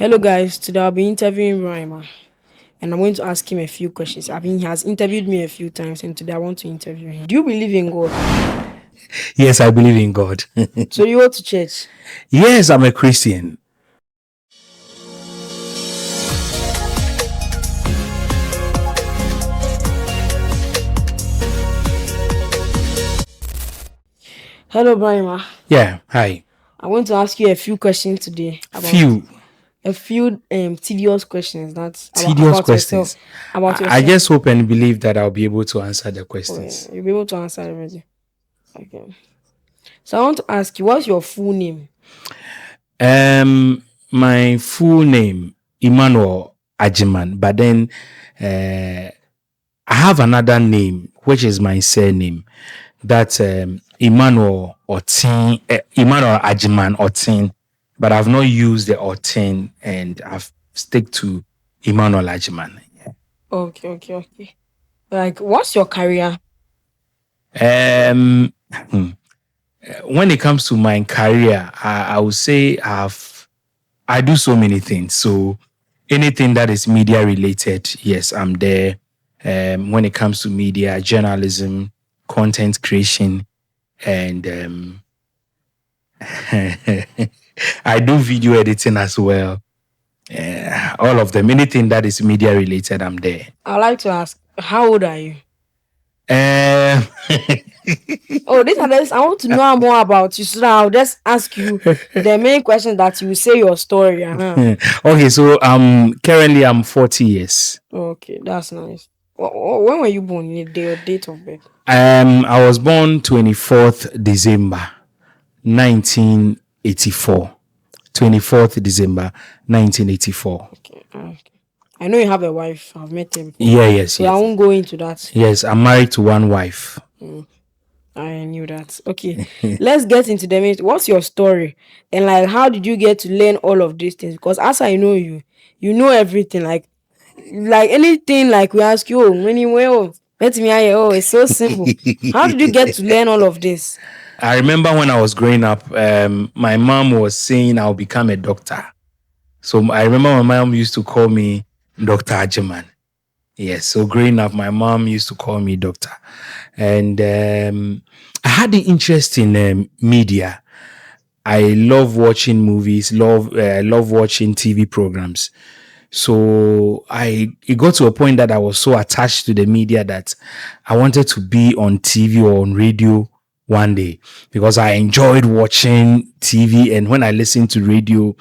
Hello guys, today I'll be interviewing Rhymer and I'm going to ask him a few questions. He has interviewed me a few times and today I want to interview him. Do you believe in God? Yes, I believe in God. So you go to church? Yes, I'm a Christian. Hello Rhymer. Yeah, hi. I want to ask you a few questions today about Few a few tedious questions that's tedious about yourself. questions. About I yourself. just hope and believe that I'll be able to answer the Oh, yeah. questions. You'll be able to answer everything. Okay. So I want to ask you, what's your full name? My full name Emmanuel Ajiman, but then I have another name which is my surname. That's Emmanuel Otin, Emmanuel Ajiman Otin, but I've not used the Otin and I've stick to Emmanuel Ajiman. Okay. Like, what's your career? Um, when it comes to my career, I would say I do so many things. So anything that is media related, yes, I'm there. When it comes to media, journalism, content creation, and I do video editing as well. All of them, anything that is media related, I'm there. I'd like to ask, how old are you? Um, Oh, this and this. I want to know more about you, so that I'll just ask you the main question that you will say your story. okay, so currently I'm 40 years. Okay, that's nice. When were you born? Your date of birth? I was born 24th December 1984. 24th December 1984. Okay. I know you have a wife. I've met her before. Yes. So I won't go into that. Yes, I'm married to one wife. I knew that. Okay, let's get into the main. What's your story? And like, how did you get to learn all of these things? Because as I know you, you know everything. Like anything. Like we ask you, oh, anyway, oh, let me hear. Oh, it's so simple. How did you get to learn all of this? I remember when I was growing up, my mom was saying I'll become a doctor. So I remember my mom used to call me Dr. Ajiman. Yes, so growing up, my mom used to call me doctor. And I had the interest in media. I love watching movies, love watching TV programs. So it got to a point that I was so attached to the media that I wanted to be on TV or on radio one day because I enjoyed watching TV. And when I listened to radio,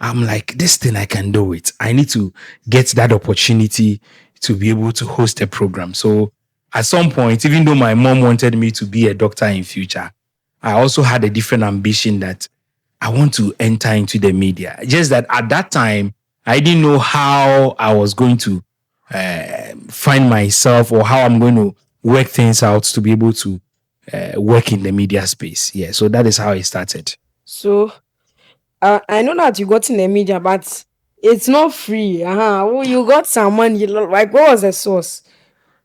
I'm like, this thing, I can do it. I need to get that opportunity to be able to host a program. So at some point, even though my mom wanted me to be a doctor in future, I also had a different ambition that I want to enter into the media. Just that at that time, I didn't know how I was going to find myself or how I'm going to work things out to be able to work in the media space. Yeah, so that is how it started. So I know that you got in the media, but it's not free. Oh, you got some money. Like, what was the source?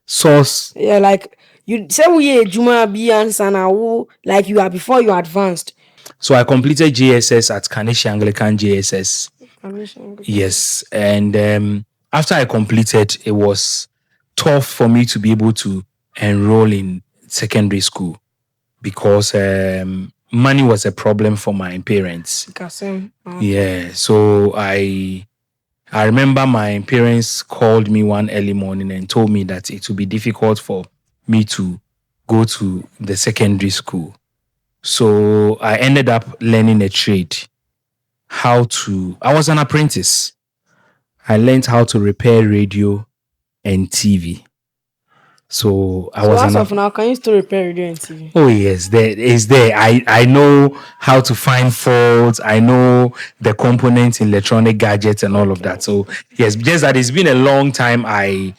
Source. Yeah, like you say we Juma be answer now. Like you are before you advanced. So I completed JSS at Ghanaian Anglican JSS. Yes, and after I completed, it was tough for me to be able to enroll in secondary school because money was a problem for my parents. Yeah, so I remember my parents called me one early morning and told me that it would be difficult for me to go to the secondary school. So I ended up learning a trade. I was an apprentice. I learned how to repair radio and TV. So as of now, can you still repair radio and TV? Oh yes, there is there. I know how to find faults. I know the components in electronic gadgets and all of that. So yes, just that it's been a long time. I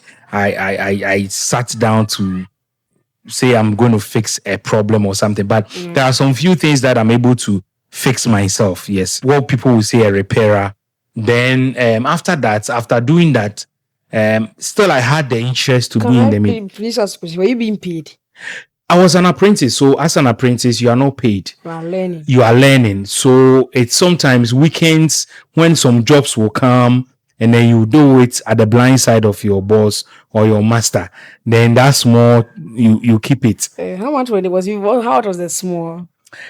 sat down to say I'm going to fix a problem or something, but there are some few things that I'm able to fix myself. Yes, what people will say a repairer. Then after doing that, still I had the interest to be in the media. Please ask, were you being paid? I was an apprentice. So as an apprentice, you are not paid. You are learning. You are learning. So it's sometimes weekends when some jobs will come and then you do it at the blind side of your boss or your master. Then that's more, you keep it. How much was it? How much was the small?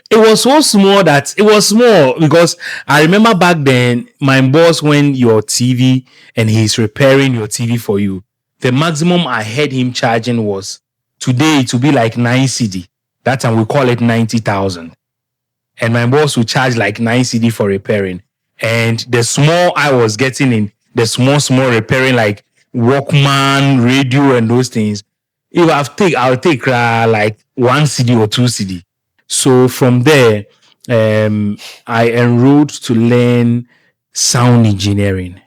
It was so small that it was small because I remember back then my boss, when your TV and he's repairing your TV for you, the maximum I heard him charging was today it will be like 9 CD. That time we call it 90,000. And my boss would charge like 9 CD for repairing. And the small I was getting in the small repairing, like Walkman, radio, and those things, if I'll take like 1 CD or 2 CD. So from there, I enrolled to learn sound engineering.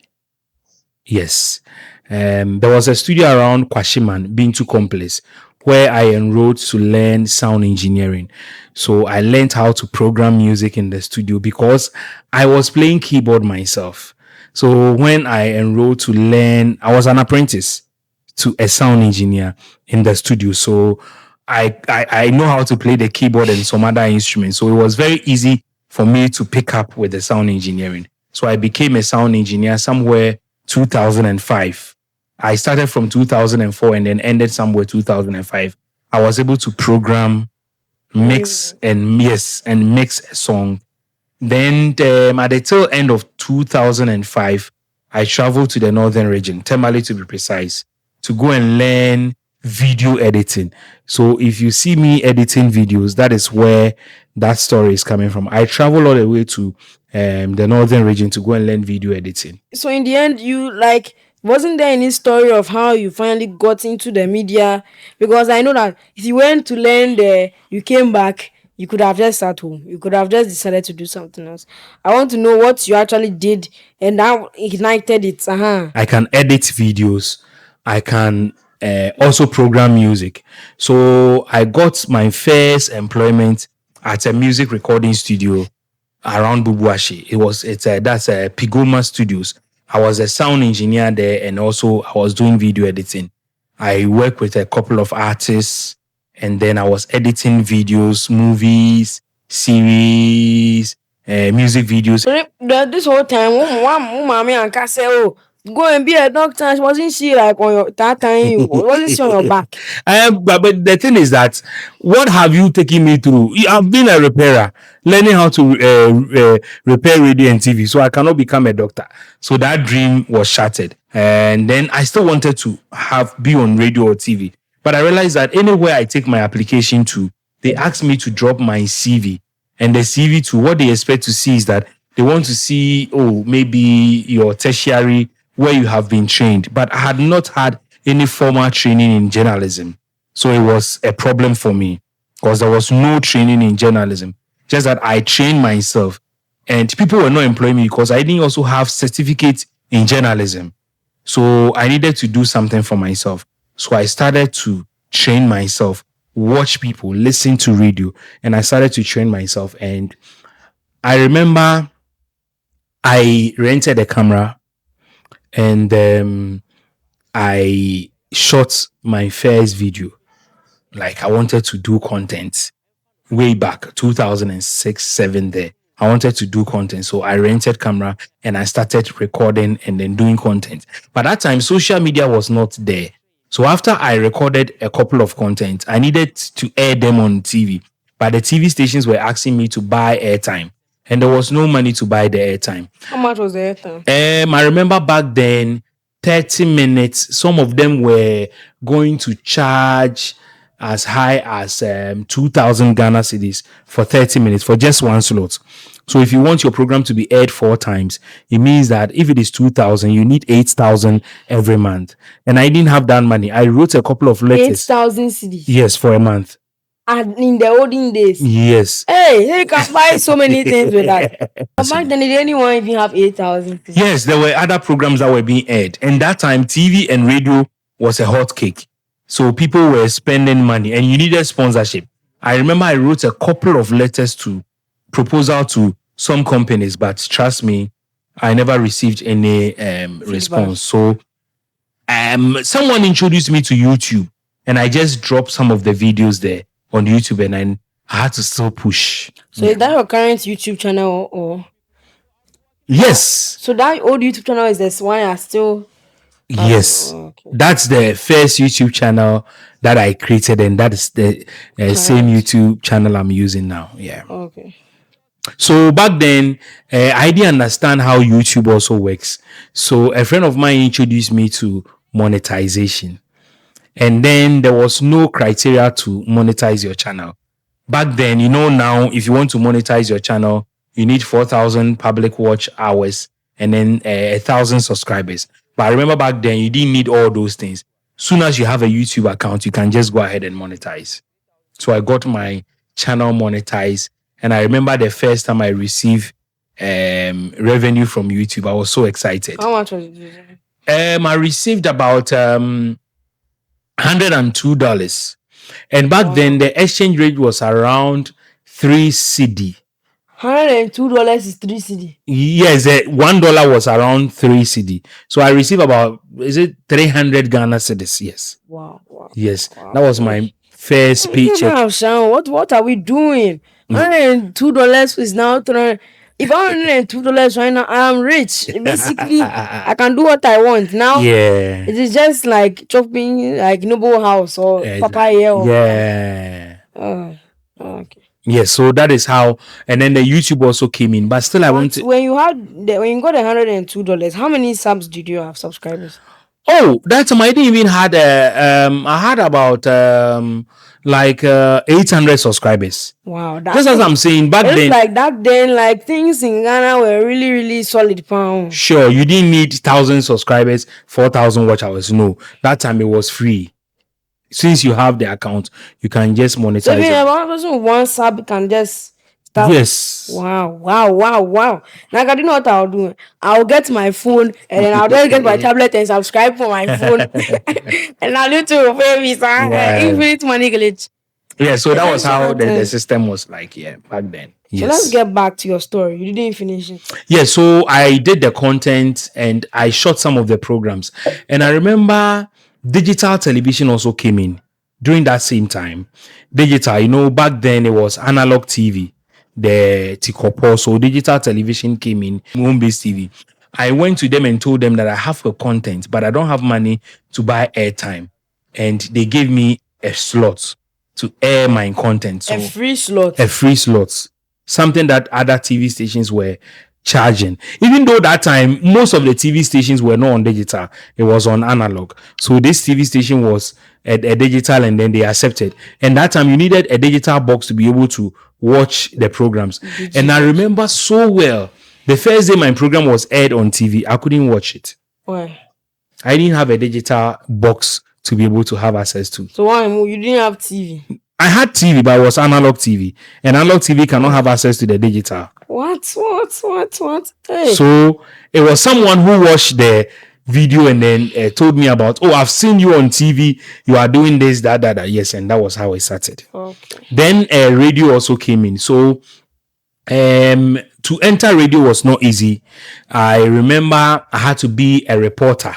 Yes. There was a studio around Kwashiman, Bintu Complex, where I enrolled to learn sound engineering. So I learned how to program music in the studio because I was playing keyboard myself. So when I enrolled to learn, I was an apprentice to a sound engineer in the studio. So I know how to play the keyboard and some other instruments. So it was very easy for me to pick up with the sound engineering. So I became a sound engineer somewhere 2005. I started from 2004 and then ended somewhere 2005. I was able to program, mix, and mix a song. Then at the tail end of 2005, I traveled to the northern region, Temale to be precise, to go and learn video editing. So if you see me editing videos, that is where that story is coming from. I traveled all the way to the northern region to go and learn video editing. So in the end, you like wasn't there any story of how you finally got into the media? Because I know that if you went to learn there, you came back, you could have just sat home. You could have just decided to do something else. I want to know what you actually did and now ignited it. I can edit videos. I can also program music. So I got my first employment at a music recording studio around Bubuashi. That's Pigoma Studios. I was a sound engineer there and also I was doing video editing. I worked with a couple of artists and then I was editing videos, movies, series, music videos. This whole time, one mommy and Ka say, "Oh, go and be a doctor." Wasn't she like on your that time? Wasn't she on your back? But the thing is that, what have you taken me through? I've been a repairer, learning how to repair radio and TV, so I cannot become a doctor. So that dream was shattered. And then I still wanted to be on radio or TV. But I realized that anywhere I take my application to, they ask me to drop my CV. And the CV to what they expect to see is that they want to see, maybe your tertiary where you have been trained. But I had not had any formal training in journalism. So it was a problem for me because there was no training in journalism. Just that I trained myself and people were not employing me because I didn't also have certificate in journalism. So I needed to do something for myself. So I started to train myself, watch people, listen to radio, and I started to train myself. And I remember I rented a camera and I shot my first video. Like I wanted to do content way back 2006, 7 there. I wanted to do content. So I rented camera and I started recording and then doing content. But that time, social media was not there. So after I recorded a couple of content, I needed to air them on TV. But the TV stations were asking me to buy airtime. And there was no money to buy the airtime. How much was the airtime? I remember back then, 30 minutes, some of them were going to charge as high as 2,000 Ghana cedis for 30 minutes for just one slot. So if you want your program to be aired 4 times, it means that if it is 2,000, you need 8,000 every month. And I didn't have that money. I wrote a couple of letters. 8,000 cedis? Yes, for a month. And in the olden days? Yes. Hey, you can buy so many things with that. But back then, did anyone even have 8,000 cedis? Yes, there were other programs that were being aired. And that time, TV and radio was a hot cake. So people were spending money and you needed sponsorship. I remember I wrote a couple of letters to proposal to some companies, but trust me, I never received any response. So someone introduced me to YouTube and I just dropped some of the videos there on YouTube, and then I had to still push. So is that your current YouTube channel or Yes. so that old YouTube channel is this one I still Yes, okay. that's the first YouTube channel that I created, and that is the same Current. YouTube channel I'm using now. Yeah. Okay. So back then, I didn't understand how YouTube also works. So a friend of mine introduced me to monetization, and then there was no criteria to monetize your channel. Back then, now if you want to monetize your channel, you need 4,000 public watch hours and then 1,000 subscribers. But I remember back then, you didn't need all those things. Soon as you have a YouTube account, you can just go ahead and monetize. So I got my channel monetized, and I remember the first time I received revenue from YouTube. I was so excited. How much was it? I received about $102. And back then, the exchange rate was around 3 CD. $102 is 3 CD. Yes, $1 was around 3 CD. So I received about, is it 300 Ghana cedis? Yes. Wow. Yes. That was my first paycheck. Wow, Sean, what are we doing? $102 is now 300. If $102 right now, I am rich. Basically, I can do what I want. Now, Yeah. it is just like chopping like Noble House or Papaya. Yeah. Okay. Yes, so that is how, and then the YouTube also came in, but still I want to. When you got $102, how many subs did you have? Subscribers? Oh, that time I didn't even had I had about like 800 subscribers. Wow, Just as I'm saying back then. Like that then, like things in Ghana were really, really solid. Pound. Sure, you didn't need 1,000 subscribers, 4,000 watch hours. No, that time it was free. Since you have the account, you can just monetize. So if one person with one sub can just start. Yes. Wow. Now I know what I'll do. I'll get my phone and then I'll just get my tablet and subscribe for my phone. And I'll need to pay me infinite money glitch. Yeah, so that was how the system was like, back then. Yes. So let's get back to your story. You didn't finish it. Yeah, so I did the content and I shot some of the programs. And I remember digital television also came in during that same time. Digital, back then it was analog TV, the Tikopo. So digital television came in, home-based TV. I went to them and told them that I have a content, but I don't have money to buy airtime. And they gave me a slot to air my content. So a free slot. Something that other TV stations were charging. Even though that time, most of the TV stations were not on digital, it was on analog. So this TV station was a digital, and then they accepted. And that time, you needed a digital box to be able to watch the programs. And I remember so well, the first day my program was aired on TV, I couldn't watch it. Why? I didn't have a digital box to be able to have access to. So why you didn't have TV? I had TV, but it was analog TV. And analog TV cannot have access to the digital. What? Hey. So it was someone who watched the video and then told me about, I've seen you on TV. You are doing this, that. Yes, and that was how it started. Okay. Then radio also came in. So to enter radio was not easy. I remember I had to be a reporter.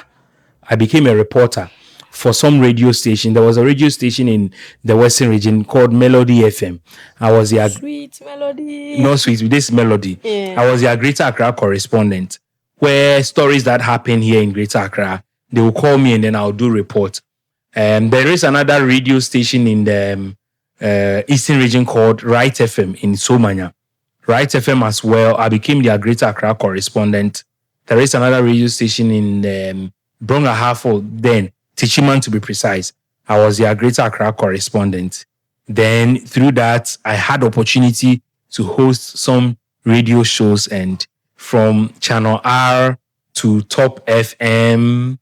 I became a reporter for some radio station. There was a radio station in the Western region called Melody FM. I was the Sweet Melody. No sweet, with this Melody. Yeah. I was the Greater Accra correspondent, where stories that happen here in Greater Accra, they will call me and then I'll do report. There is another radio station in the Eastern region called Right FM in Somanya. Right FM as well. I became the Greater Accra correspondent. There is another radio station in Bronga Harford, then Tichiman to be precise. I was the Greater Accra correspondent. Then through that, I had opportunity to host some radio shows, and from Channel R to Top FM,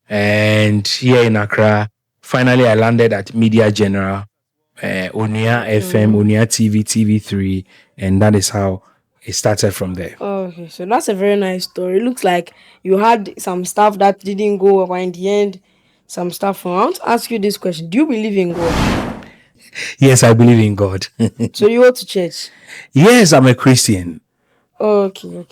and here in Accra, finally I landed at Media General, Onia FM, Onia TV, TV3, and that is how it started from there. Okay, so that's a very nice story. It looks like you had some stuff that didn't go, but in the end, some stuff. I want to ask you this question: do you believe in God? Yes, I believe in God. So you go to church? Yes, I'm a Christian. Okay.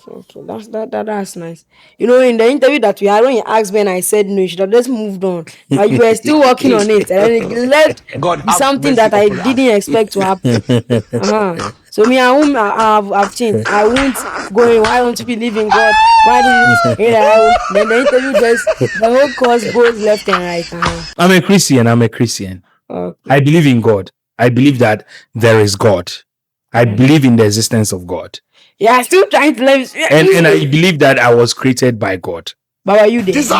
That's nice. You know, in the interview that we had when you asked Ben, I said no, you should have just moved on. But you were still working on it, and then it led God be have something mercy that I upon us. didn't expect to happen. So me, I've changed. I won't go in. Why don't you believe in God? Why didn't then the interview just the whole course goes left and right. I'm a Christian. I'm a Christian. I Okay. believe in God. I believe that there is God. I Yeah. believe in the existence of God. Yeah, still trying to live. And I believe that I was created by God. But were you there? Jesus!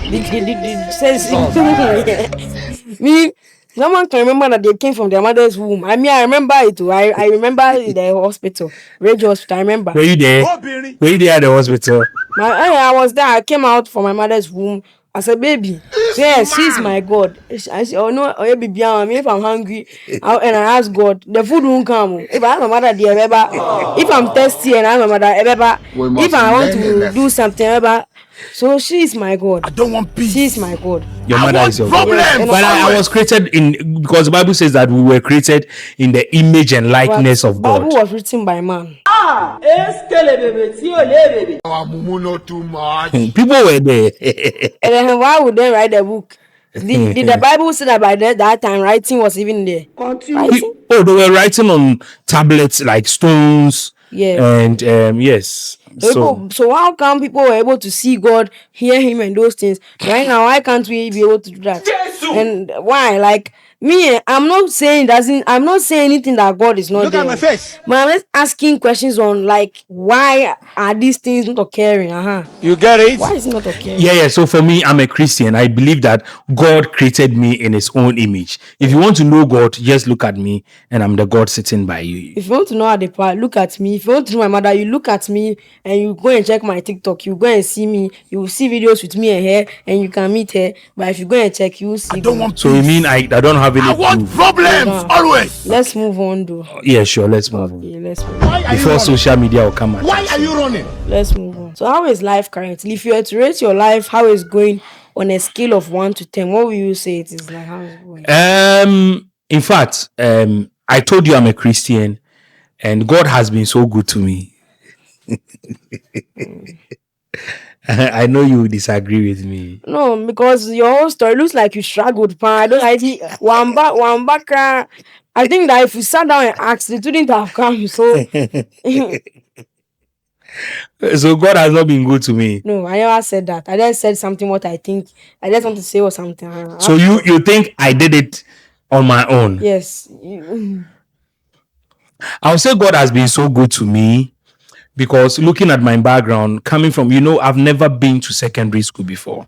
Did you see? Did says Jesus me? Someone can remember that they came from their mother's womb. I mean, I remember it too. I remember the hospital, radio hospital. I remember. Were you there? Christ. Were you there at the hospital? I was there. I came out from my mother's womb as a baby. So This yes, she's man. my God. I said, oh no, oh baby, me if I'm hungry, and I ask God, the food won't come. If I have my mother there, if I'm thirsty and I have my mother, We if must I want learn a to do lesson. something, so she's my God. I don't want She's peace. my God. Your I mother want is your God. Yes, problems. and But I Always. was created in, because the Bible says that we were created in the image and likeness but of Bible God. was written by man. Our mumu not too much. People were there. And then why would they write the book? Did the Bible say that by that time writing was even there? Writing? Oh, they were writing on tablets like stones. Yes. And yes. So So how come people were able to see God, hear Him, and those things? Right now, why can't we be able to do that? And why? Like me, I'm not saying doesn't. I'm not saying anything that God is not Look there. at my face. But I'm just asking questions on like why are these things not occurring? You get it? Why is it not occurring? yeah. So for me, I'm a Christian. I believe that God created me in His own image. If you want to know God, just look at me, and I'm the God sitting by you. If you want to know how they part, look at me. If you want to know my mother, you look at me and you go and check my TikTok. You go and see me. You will see videos with me and her, and you can meet her. But if you go and check, you will see. I don't God. want So you peace. mean I don't have any I want proof? problems. No. Always. Let's move on, though. Yeah, sure. Let's move on. Okay, let's move. Why are you Before running? social media will come at Why us. are you running? Let's move on. So, how is life currently? If you were to rate your life, how is going on a scale of 1 to 10? What will you say it is like? How is it going? In fact, I told you I'm a Christian, and God has been so good to me. I know you disagree with me. No, because your whole story looks like you struggled. Pa. I don't like it. Wamba. I think that if you sat down and asked, it wouldn't have come. So, So God has not been good to me. no, I never said that. I just said something what I think. I just want to say or something. So you think I did it on my own? Yes. I'll say God has been so good to me because looking at my background, coming from, I've never been to secondary school before.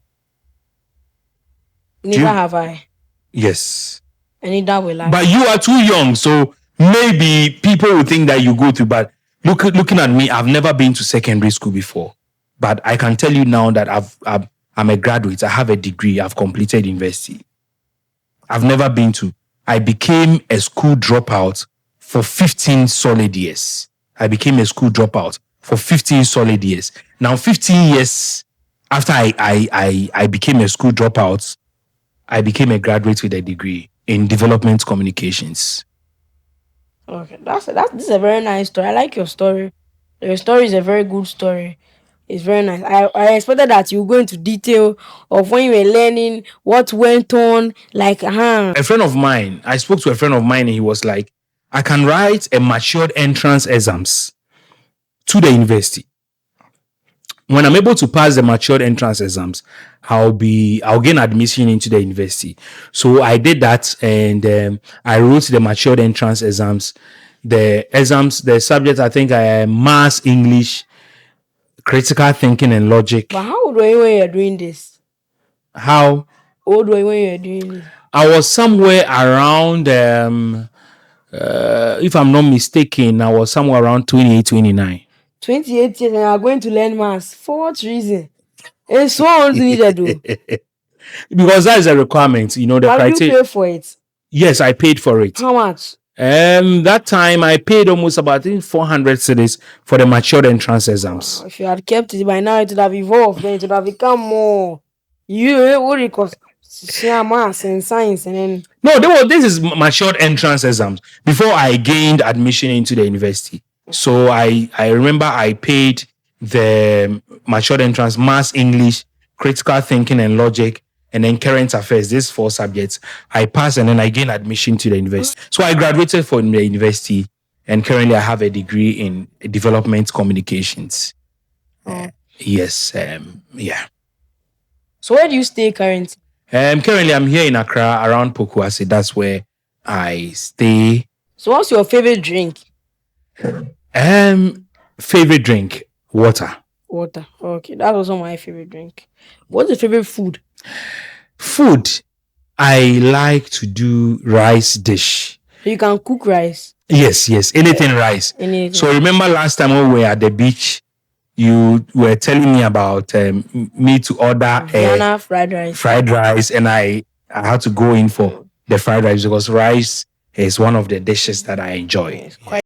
Neither have I. Yes. And neither will I. But you are too young, so maybe people will think that you go to. But looking at me, I've never been to secondary school before. But I can tell you now that I'm a graduate. I have a degree. I've completed university. I've never been to. I became a school dropout for 15 solid years. I became a school dropout for 15 solid years. Now, 15 years after I became a school dropout, I became a graduate with a degree in development communications. Okay, this is a very nice story. I like your story. Your story is a very good story. It's very nice. I expected that you go into detail of when you were learning, what went on, like A friend of mine, I spoke to a friend of mine and he was like, I can write a matured entrance exams to the university. When I'm able to pass the matured entrance exams, I'll gain admission into the university. So I did that, and I wrote the matured entrance exams. The subject, I think, maths, English, critical thinking, and logic. But how old were you when you were doing this? How old were you when you were doing this? I was somewhere around, if I'm not mistaken, I was somewhere around 28, 29. 28 years and you are going to learn maths. For what reason? It's so needed, though. Because that is a requirement, the How did you criteria. pay for it? Yes, I paid for it. How much? That time I paid almost about 400 cedis for the matured entrance exams. If you had kept it by now, it would have evolved. Then it would have become more. What it cost? Maths and science and then. No, this is matured entrance exams before I gained admission into the university. So I remember I paid the matured entrance, maths, English, critical thinking and logic, and then current affairs. These 4 subjects. I passed and then I gained admission to the university. So I graduated from the university, and currently I have a degree in development communications. Yes. Yeah. So where do you stay currently? Currently I'm here in Accra around Pokuase. That's where I stay. So what's your favorite drink? Favorite drink, water. Water. Okay, that's also my favorite drink. What's your favorite food? Food, I like to do rice dish. So you can cook rice. Yes, anything rice. Anything. So remember last time when we were at the beach, you were telling me about me to order Vienna fried rice. And I had to go in for the fried rice because rice is one of the dishes that I enjoy. It's quite